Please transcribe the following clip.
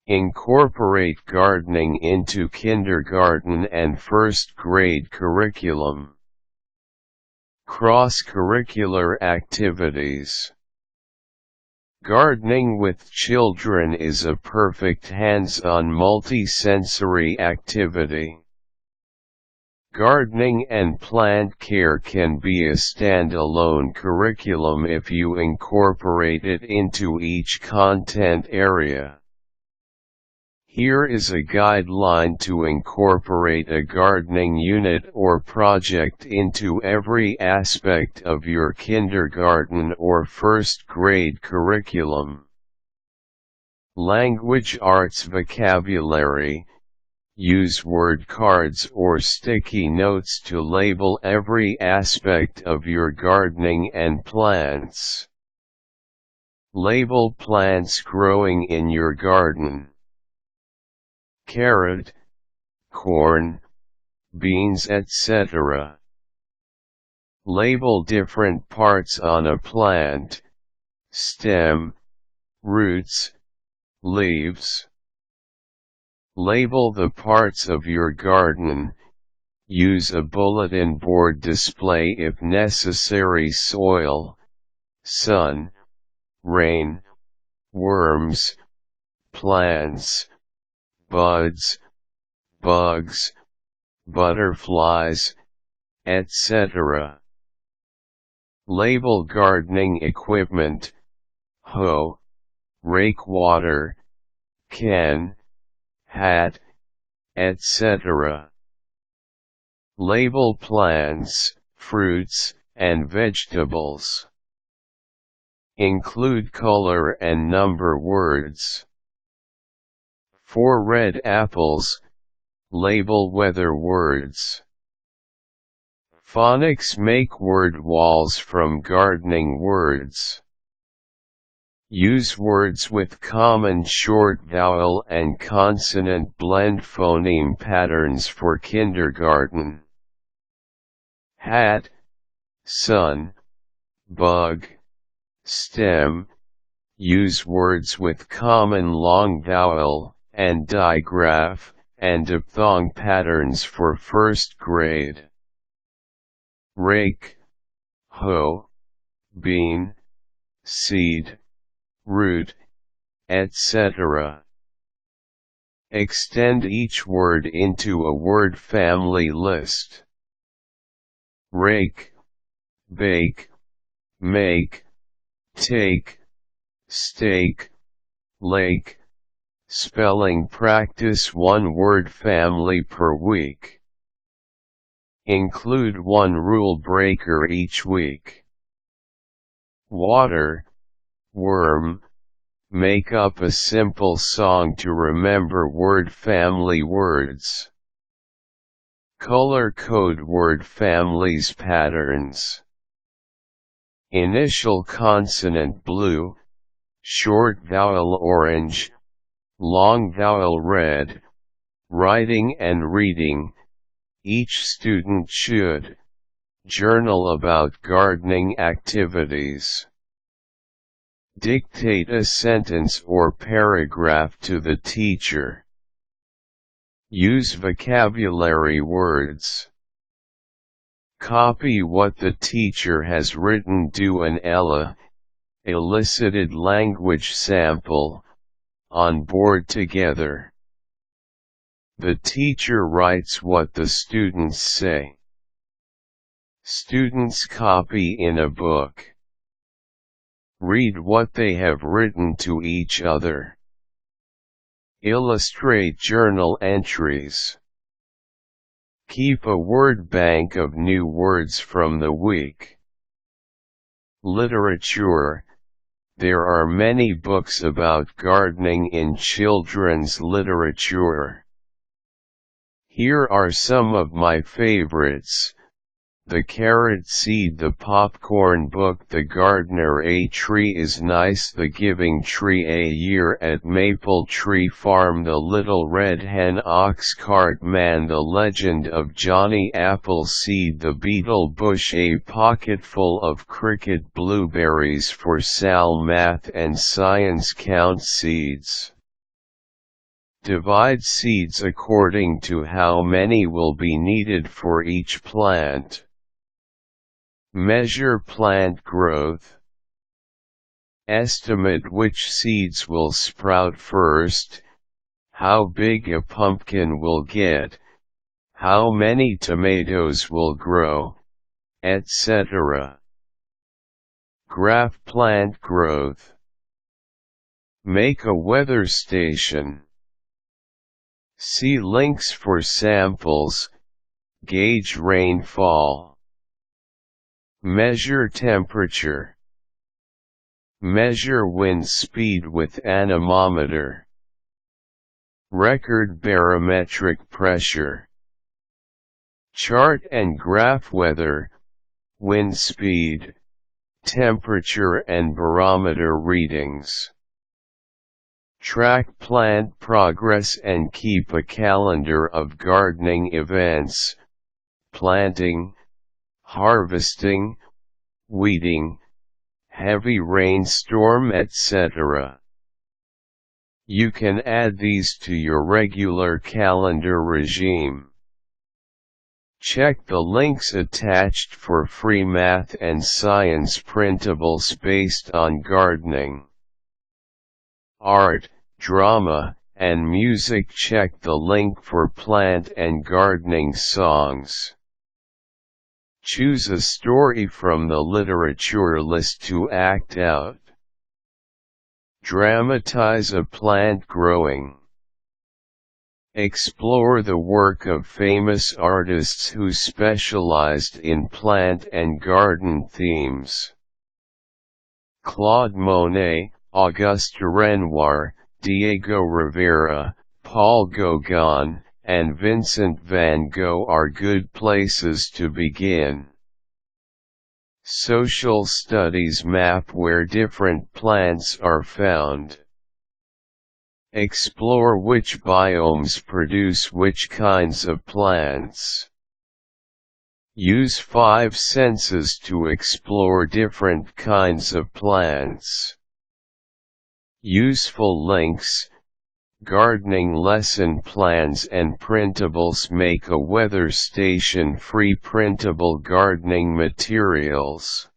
Incorporate gardening into kindergarten and first grade curriculum. Cross-curricular activities. Gardening with children is a perfect hands-on multi-sensory activity. Gardening and plant care can be a standalone curriculum if you incorporate it into each content area. Here is a guideline to incorporate a gardening unit or project into every aspect of your kindergarten or first grade curriculum. Language arts vocabulary. Use word cards or sticky notes to label every aspect of your gardening and plants. Label plants growing in your garden. Carrot, corn, beans, etc. Label different parts on a plant: stem, roots, leaves. Label the parts of your garden. Use a bulletin board display if necessary: soil, sun, rain, worms, plants, buds, bugs, butterflies, etc. Label gardening equipment: hoe, rake, water can, hat, etc. Label plants, fruits, and vegetables. Include color and number words. For red apples, label weather words. Phonics: make word walls from gardening words. Use words with common short vowel and consonant blend phoneme patterns for kindergarten. Hat, sun, bug, stem. Use words with common long vowel and digraph and diphthong patterns for first grade. Rake, hoe, bean, seed, root, etc. Extend each word into a word family list. Rake, bake, make, take, stake, lake. Spelling practice: one word family per week. Include one rule breaker each week. Water, worm. Make up a simple song to remember word family words. Color code word families patterns. Initial consonant: blue, short vowel: orange, long vowel: red. Writing and reading. Each student should journal about gardening activities. Dictate a sentence or paragraph to the teacher. Use vocabulary words. Copy what the teacher has written. Do an elicited language sample on board together. The teacher writes what the students say. Students copy in a book. Read what they have written to each other. Illustrate journal entries. Keep a word bank of new words from the week. Literature. There are many books about gardening in children's literature. Here are some of my favorites. The Carrot Seed, The Popcorn Book, The Gardener, A Tree is Nice, The Giving Tree, A Year at Maple Tree Farm, The Little Red Hen, Ox Cart Man, The Legend of Johnny Appleseed, The Beetle Bush, A Pocketful of Cricket Blueberries for Sal. Math and Science. Count Seeds. Divide seeds according to how many will be needed for each plant. Measure plant growth. Estimate which seeds will sprout first, how big a pumpkin will get, how many tomatoes will grow, etc. Graph plant growth. Make a weather station. See links for samples. Gauge rainfall. Measure temperature. Measure wind speed with anemometer. Record barometric pressure. Chart and graph weather, wind speed, temperature and barometer readings. Track plant progress and keep a calendar of gardening events, planting, harvesting, weeding, heavy rainstorm, etc. You can add these to your regular calendar regime. Check the links attached for free math and science printables based on gardening. Art, drama, and music. Check the link for plant and gardening songs. Choose a story from the literature list to act out. Dramatize a plant growing. Explore the work of famous artists who specialized in plant and garden themes. Claude Monet, Auguste Renoir, Diego Rivera, Paul Gauguin, and Vincent van Gogh are good places to begin. Social studies map where different plants are found. Explore which biomes produce which kinds of plants. Use 5 senses to explore different kinds of plants. Useful links, gardening lesson plans and printables. Make a weather station. Free printable gardening materials.